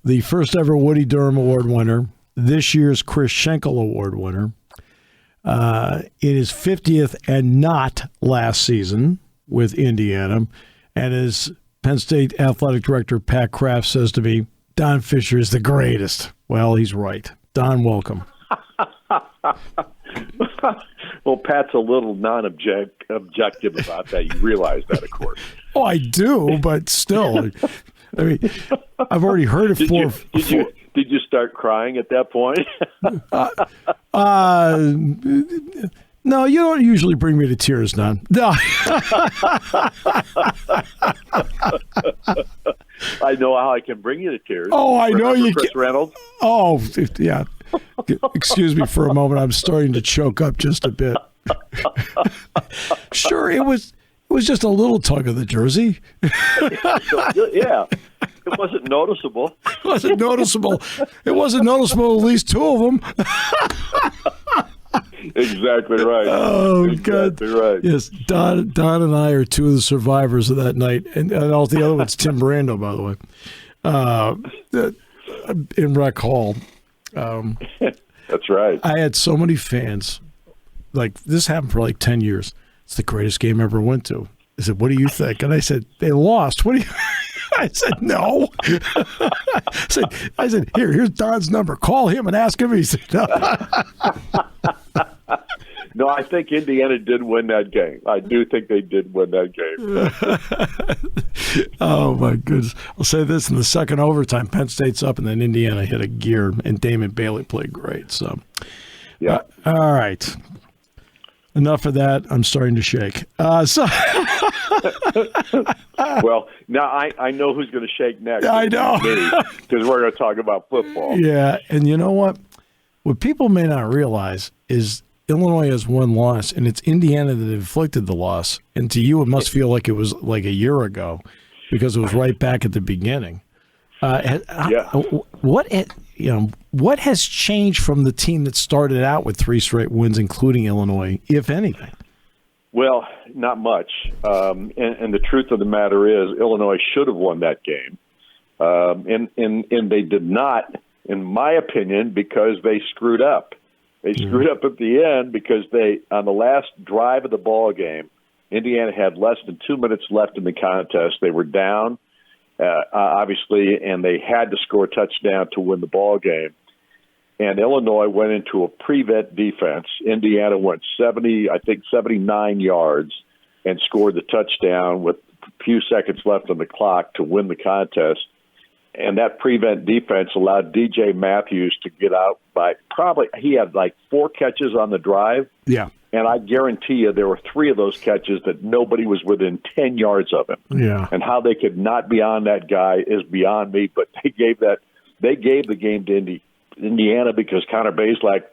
the first ever Woody Durham Award winner, this year's Chris Schenkel Award winner. In his 50th and not last season with Indiana. And as Penn State Athletic Director Pat Kraft says to me, Don Fischer is the greatest. Well, he's right. Don, welcome. Well, Pat's a little non-objective about that. You realize that, of course. Oh, I do, but still. I mean, I've already heard it Did you start crying at that point? No, you don't usually bring me to tears, Don. No. I know how I can bring you to tears. Oh, I know you Chris can. Reynolds? Oh, yeah. Excuse me for a moment. I'm starting to choke up just a bit. Sure, it was just a little tug of the jersey. Yeah. It wasn't noticeable. It wasn't noticeable. It wasn't noticeable, at least two of them. Exactly right. Oh, exactly God. Right. Yes, Don and I are two of the survivors of that night. And all the other one's Tim Brando, by the way, in Rec Hall. That's right. I had so many fans. Like, this happened for like 10 years. It's the greatest game I ever went to. I said, what do you think? And I said, they lost. What do you I said, no. I said, here's Don's number. Call him and ask him. He said, no. No, I think Indiana did win that game. I do think they did win that game. Oh, my goodness. I'll say this, in the second overtime, Penn State's up, and then Indiana hit a gear, and Damon Bailey played great. So, yeah. All right. Enough of that. I'm starting to shake. Well, now I know who's going to shake next. I know. Because we're going to talk about football. Yeah, and you know what? What people may not realize is Illinois has one loss, and it's Indiana that inflicted the loss. And to you, it must feel like it was like a year ago because it was right back at the beginning. Yeah. What has changed from the team that started out with 3 straight wins, including Illinois, if anything? Well, not much. And the truth of the matter is, Illinois should have won that game, and they did not, in my opinion, because they screwed up. They screwed up at the end because on the last drive of the ball game, Indiana had less than 2 minutes left in the contest. They were down, obviously, and they had to score a touchdown to win the ball game. And Illinois went into a prevent defense. Indiana went 79 yards and scored the touchdown with a few seconds left on the clock to win the contest. And that prevent defense allowed DJ Matthews to get out by he had like 4 catches on the drive. Yeah. And I guarantee you there were 3 of those catches that nobody was within 10 yards of him. Yeah. And how they could not be on that guy is beyond me, but they gave the game to Indiana because Connor Bazelak,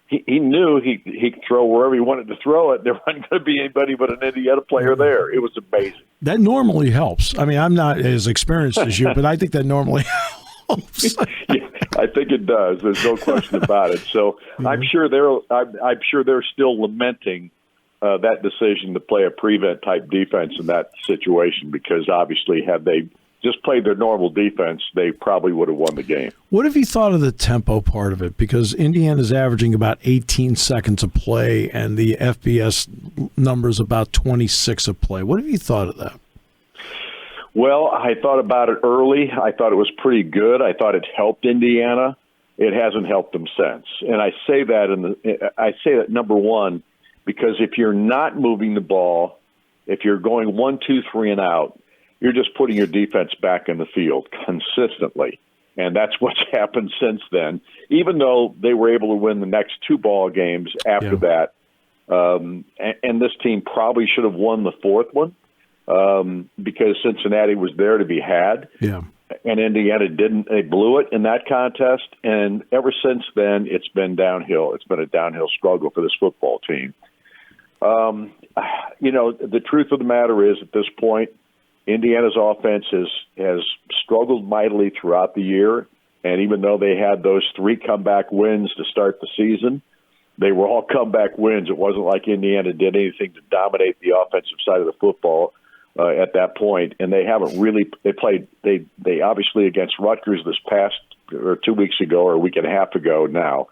he knew he could throw wherever he wanted to throw it. There wasn't going to be anybody but an Indiana player there. It was amazing. That normally helps. I mean, I'm not as experienced as you, but I think that normally helps. Yeah, I think it does. There's no question about it. So I'm sure they're still lamenting that decision to play a prevent type defense in that situation because obviously had they just played their normal defense, they probably would have won the game. What have you thought of the tempo part of it? Because Indiana's averaging about 18 seconds a play, and the FBS number's about 26 a play. What have you thought of that? Well, I thought about it early. I thought it was pretty good. I thought it helped Indiana. It hasn't helped them since. And I say that number one, because if you're not moving the ball, if you're going 1, 2, 3 and out, you're just putting your defense back in the field consistently. And that's what's happened since then, even though they were able to win the next 2 ball games after that. And this team probably should have won the 4th one because Cincinnati was there to be had. Yeah. And Indiana didn't. They blew it in that contest. And ever since then, it's been downhill. It's been a downhill struggle for this football team. The truth of the matter is at this point, Indiana's offense has struggled mightily throughout the year, and even though they had those 3 comeback wins to start the season, they were all comeback wins. It wasn't like Indiana did anything to dominate the offensive side of the football. at that point, and they haven't really. They obviously against Rutgers this past or 2 weeks ago or a week and a half ago now.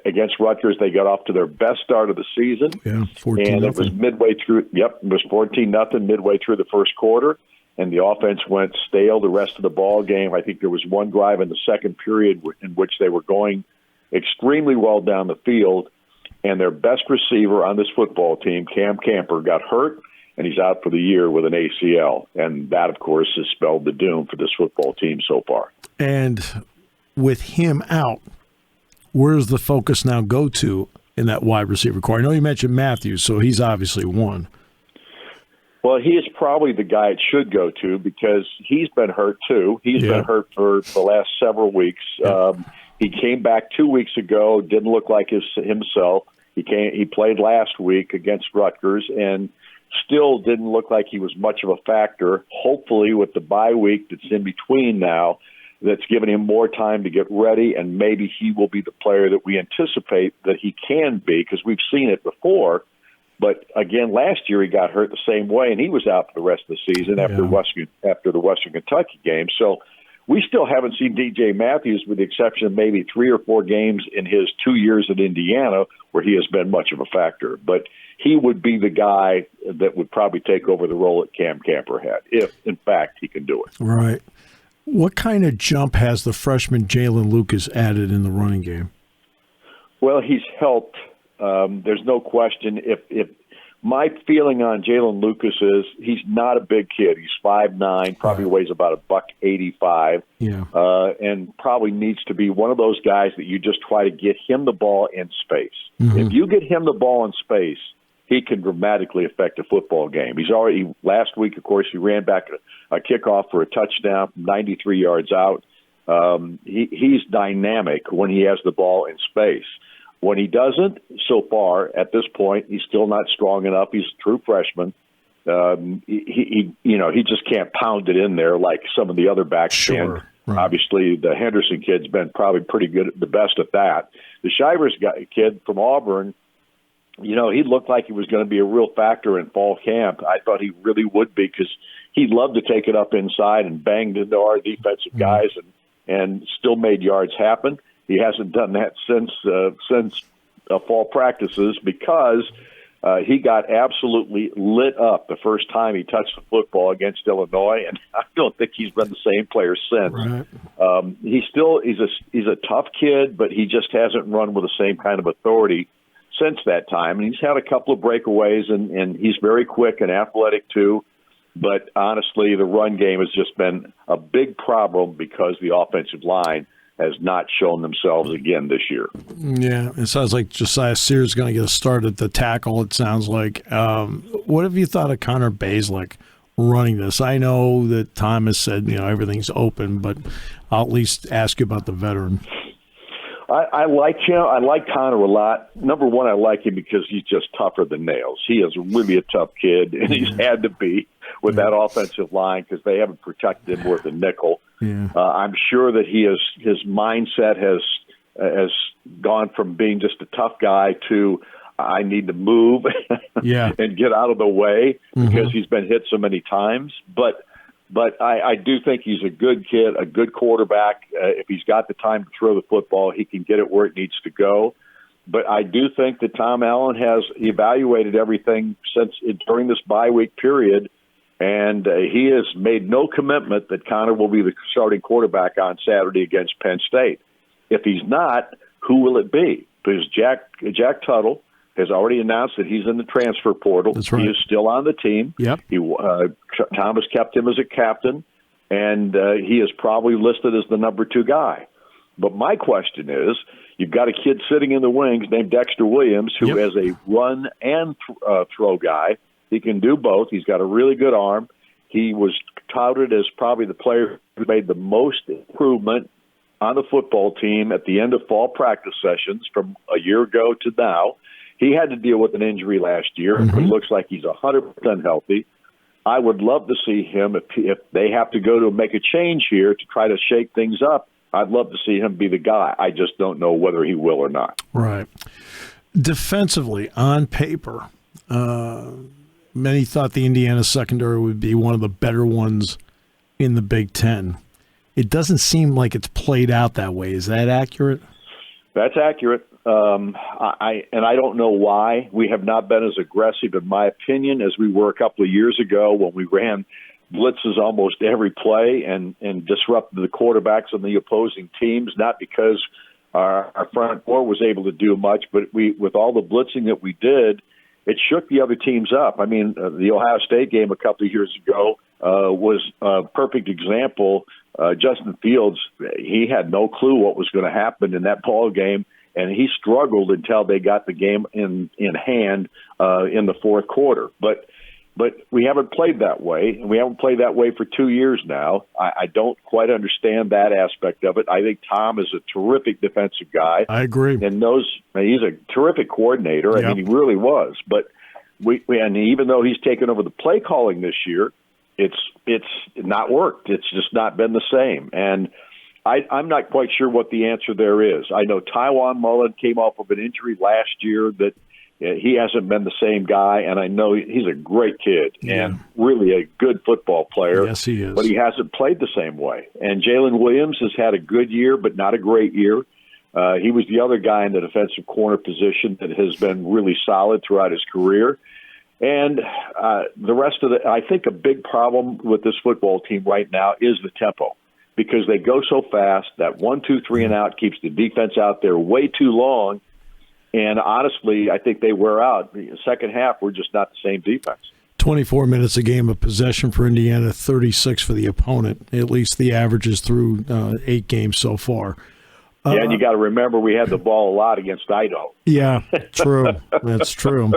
Against Rutgers, they got off to their best start of the season. Yeah, 14-0. And it was midway through. Yep, it was 14-0 midway through the first quarter, and the offense went stale the rest of the ball game. I think there was one drive in the second period in which they were going extremely well down the field, and their best receiver on this football team, Cam Camper, got hurt, and he's out for the year with an ACL. And that, of course, has spelled the doom for this football team so far. And with him out, where does the focus now go to in that wide receiver core? I know you mentioned Matthews, so he's obviously one. Well, he is probably the guy it should go to because he's been hurt too. He's been hurt for the last several weeks. He came back 2 weeks ago, didn't look like himself. He played last week against Rutgers and still didn't look like he was much of a factor. Hopefully with the bye week that's in between now, that's given him more time to get ready, and maybe he will be the player that we anticipate that he can be because we've seen it before. But, again, last year he got hurt the same way, and he was out for the rest of the season after the Western Kentucky game. So we still haven't seen D.J. Matthews with the exception of maybe 3 or 4 games in his 2 years at Indiana where he has been much of a factor. But he would be the guy that would probably take over the role that Cam Camper had, if, in fact, he can do it. Right. What kind of jump has the freshman Jalen Lucas added in the running game? Well, he's helped. There's no question. If my feeling on Jalen Lucas is he's not a big kid. He's 5'9", probably weighs about $185, and probably needs to be one of those guys that you just try to get him the ball in space. Mm-hmm. If you get him the ball in space, he can dramatically affect a football game. Last week, of course, he ran back a kickoff for a touchdown from 93 yards out. He's dynamic when he has the ball in space. When he doesn't, so far, at this point, he's still not strong enough. He's a true freshman. He just can't pound it in there like some of the other backs can. Right. Obviously, the Henderson kid's been probably pretty good, the best at that. The Shivers kid from Auburn, he looked like he was going to be a real factor in fall camp. I thought he really would be because he loved to take it up inside and banged into our defensive guys and still made yards happen. He hasn't done that since fall practices because he got absolutely lit up the first time he touched the football against Illinois, and I don't think he's been the same player since. Right. He's a tough kid, but he just hasn't run with the same kind of authority since that time, and he's had a couple of breakaways, and he's very quick and athletic too. But honestly, the run game has just been a big problem because the offensive line has not shown themselves again this year. Yeah, it sounds like Josiah Sears is going to get a start at the tackle, it sounds like. What have you thought of Connor Bazelak running this? I know that Tom has said, everything's open, but I'll at least ask you about the veteran. I like him. I like Connor a lot. Number one, I like him because he's just tougher than nails. He is really a tough kid, and he's had to be with that offensive line because they haven't protected him worth a nickel. Yeah. I'm sure that his mindset has gone from being just a tough guy to I need to move and get out of the way because he's been hit so many times. But I do think he's a good kid, a good quarterback. If he's got the time to throw the football, he can get it where it needs to go. But I do think that Tom Allen has evaluated everything during this bye week period, and he has made no commitment that Connor will be the starting quarterback on Saturday against Penn State. If he's not, who will it be? Because Jack Tuttle has already announced that he's in the transfer portal. That's right. He is still on the team. Yep. Tom has kept him as a captain, and he is probably listed as the number 2 guy. But my question is, you've got a kid sitting in the wings named Dexter Williams who is a run and throw guy. He can do both. He's got a really good arm. He was touted as probably the player who made the most improvement on the football team at the end of fall practice sessions from a year ago to now. He had to deal with an injury last year. It looks like he's 100% healthy. I would love to see him if they have to go to make a change here to try to shake things up. I'd love to see him be the guy. I just don't know whether he will or not. Right. Defensively, on paper, many thought the Indiana secondary would be one of the better ones in the Big Ten. It doesn't seem like it's played out that way. Is that accurate? That's accurate. I don't know why we have not been as aggressive, in my opinion, as we were a couple of years ago when we ran blitzes almost every play and disrupted the quarterbacks on the opposing teams, not because our front four was able to do much, but with all the blitzing that we did, it shook the other teams up. I mean, the Ohio State game a couple of years ago was a perfect example. Justin Fields, he had no clue what was going to happen in that ball game, and he struggled until they got the game in hand in the fourth quarter. But we haven't played that way, and we haven't played that way for 2 years now. I don't quite understand that aspect of it. I think Tom is a terrific defensive guy. I agree. And he's a terrific coordinator. Yep. I mean, he really was. But and even though he's taken over the play calling this year, it's not worked. It's just not been the same. And I'm not quite sure what the answer there is. I know Tywan Mullen came off of an injury last year that he hasn't been the same guy, and I know he's a great kid and really a good football player. Yes, he is. But he hasn't played the same way. And Jalen Williams has had a good year, but not a great year. He was the other guy in the defensive corner position that has been really solid throughout his career. And the rest of I think a big problem with this football team right now is the tempo, because they go so fast. That 1, 2, 3 and out keeps the defense out there way too long. And honestly, I think they wear out. The second half, we're just not the same defense. 24 minutes a game of possession for Indiana, 36 for the opponent. At least the averages through 8 games so far. Yeah, and you got to remember we had the ball a lot against Idaho. Yeah, true. That's true.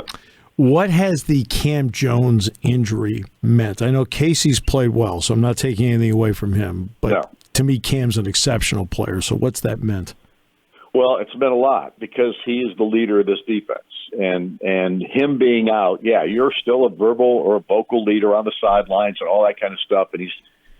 What has the Cam Jones injury meant? I know Casey's played well, so I'm not taking anything away from him. But to me, Cam's an exceptional player. So what's that meant? Well, it's meant a lot because he is the leader of this defense. And him being out, you're still a verbal or a vocal leader on the sidelines and all that kind of stuff. And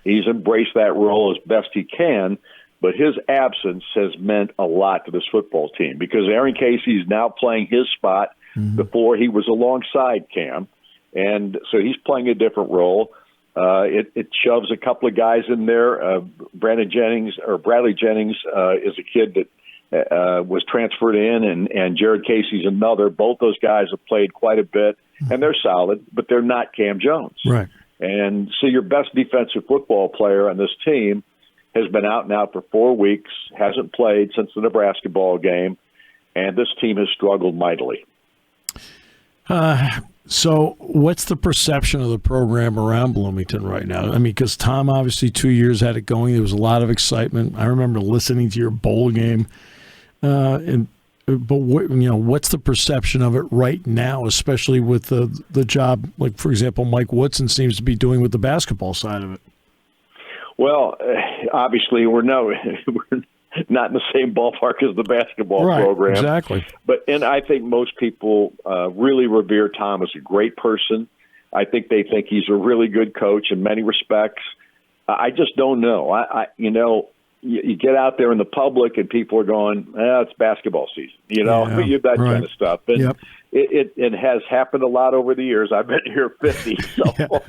he's embraced that role as best he can. But his absence has meant a lot to this football team because Aaron Casey is now playing his spot. Before he was alongside Cam. And so he's playing a different role. It shoves a couple of guys in there. Bradley Jennings is a kid that was transferred in, and Jared Casey's another. Both those guys have played quite a bit, and they're solid, but they're not Cam Jones. Right. And so your best defensive football player on this team has been out now for 4 weeks, hasn't played since the Nebraska ball game, and this team has struggled mightily. So what's the perception of the program around Bloomington right now? I mean, because Tom obviously 2 years had it going. There was a lot of excitement. I remember listening to your bowl game. What's the perception of it right now, especially with the job, like, for example, Mike Woodson seems to be doing with the basketball side of it? Well, obviously we're not in the same ballpark as the basketball program. Exactly. And I think most people really revere Tom as a great person. I think they think he's a really good coach in many respects. I just don't know. You get out there in the public and people are going, it's basketball season, that kind of stuff. And it has happened a lot over the years. I've been here 50, so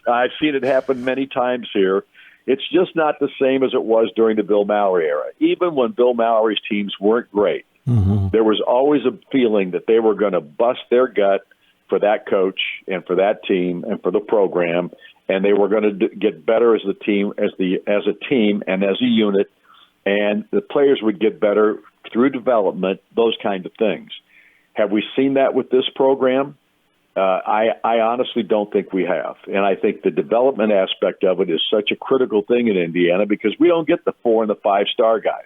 I've seen it happen many times here. It's just not the same as it was during the Bill Mallory era. Even when Bill Mallory's teams weren't great, there was always a feeling that they were going to bust their gut for that coach and for that team and for the program, and they were going to get better as a team and as a unit, and the players would get better through development, those kind of things. Have we seen that with this program? I honestly don't think we have. And I think the development aspect of it is such a critical thing in Indiana because we don't get the 4 and the 5-star guys.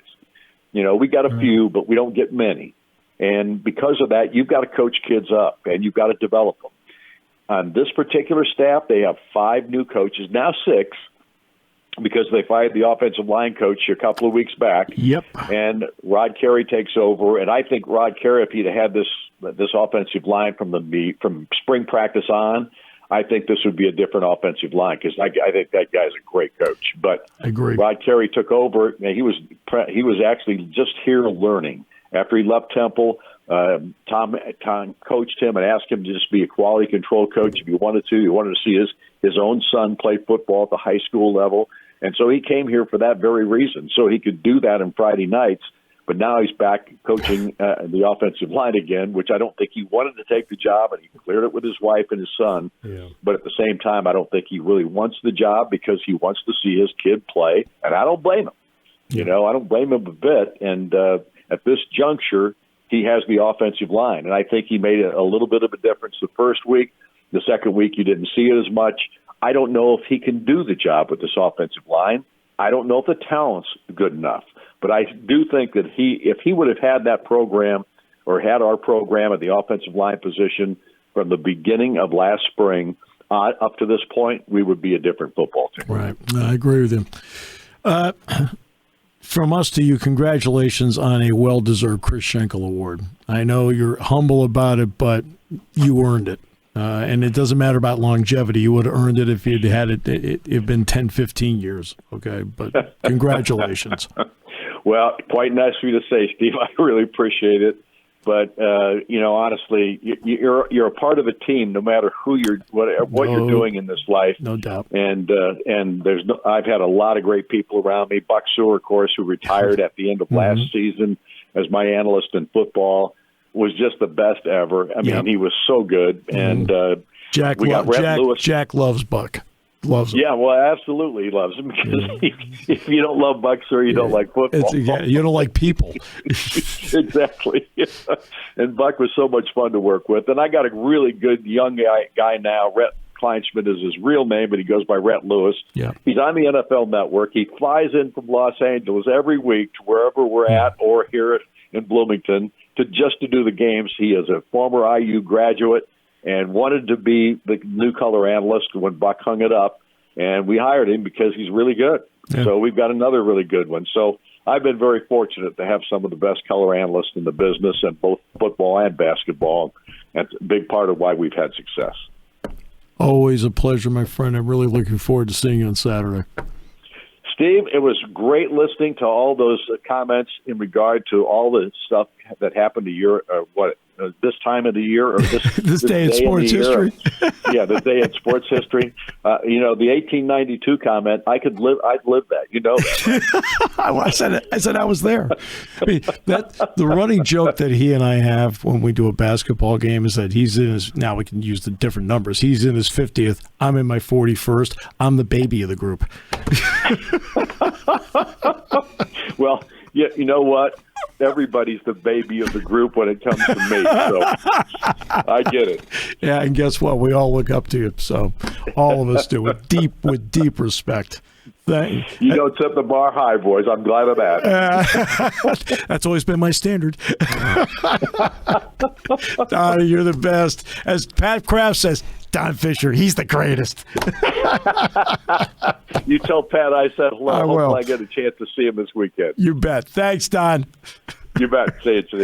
We got a few, but we don't get many. And because of that, you've got to coach kids up and you've got to develop them. On this particular staff, they have 5 new coaches, now 6, because they fired the offensive line coach a couple of weeks back. Yep. And Rod Carey takes over. And I think Rod Carey, if he'd had this offensive line from spring practice on, I think this would be a different offensive line because I think that guy's a great coach. But I agree. Rod Carey took over, and he was actually just here learning. After he left Temple, Tom coached him and asked him to just be a quality control coach if he wanted to. He wanted to see his own son play football at the high school level. And so he came here for that very reason, so he could do that on Friday nights. But now he's back coaching the offensive line again, which I don't think he wanted to take the job, and he cleared it with his wife and his son. Yeah. But at the same time, I don't think he really wants the job because he wants to see his kid play, and I don't blame him. Yeah. I don't blame him a bit. And at this juncture, he has the offensive line, and I think he made a little bit of a difference the first week. The second week, you didn't see it as much. I don't know if he can do the job with this offensive line. I don't know if the talent's good enough. But I do think that if he would have had that program or had our program at the offensive line position from the beginning of last spring up to this point, we would be a different football team. Right. I agree with you. From us to you, congratulations on a well-deserved Chris Schenkel Award. I know you're humble about it, but you earned it. And it doesn't matter about longevity. You would have earned it if you'd had it'd been 10, 15 years. Okay, but congratulations. Well, quite nice for you to say, Steve. I really appreciate it. But honestly, you're a part of a team, no matter who what you're doing in this life. No doubt. And I've had a lot of great people around me. Buck Sewer, of course, who retired at the end of last season as my analyst in football, was just the best ever. I mean, he was so good. And Jack loves Buck. Loves him. Yeah, well, absolutely he loves him because if you don't love Buck Sewer, you don't like football. You don't like people. Exactly. And Buck was so much fun to work with. And I got a really good young guy now. Rhett Kleinschmidt is his real name, but he goes by Rhett Lewis. Yeah. He's on the NFL Network. He flies in from Los Angeles every week to wherever we're at or here in Bloomington to do the games. He is a former IU graduate and wanted to be the new color analyst when Buck hung it up, and we hired him because he's really good. Yeah. So we've got another really good one. So I've been very fortunate to have some of the best color analysts in the business in both football and basketball. That's a big part of why we've had success. Always a pleasure, my friend. I'm really looking forward to seeing you on Saturday. Steve, it was great listening to all those comments in regard to all the stuff that happened to your this time of the year or this day in sports history. The day in sports history. The 1892 comment, I'd live that. You know that. I said I was there. I mean, the running joke that he and I have when we do a basketball game is that he's in his, now we can use the different numbers. He's in his 50th. I'm in my 41st. I'm the baby of the group. Well, yeah, you know what? Everybody's the baby of the group when it comes to me, so I get it. Yeah, and guess what? We all look up to you, so all of us do, with deep respect. You don't set the bar high, boys. I'm glad of that. That's always been my standard. Don, you're the best. As Pat Kraft says, Don Fischer, he's the greatest. You tell Pat I said hello. I will. Hopefully I get a chance to see him this weekend. You bet. Thanks, Don. You bet. See you today.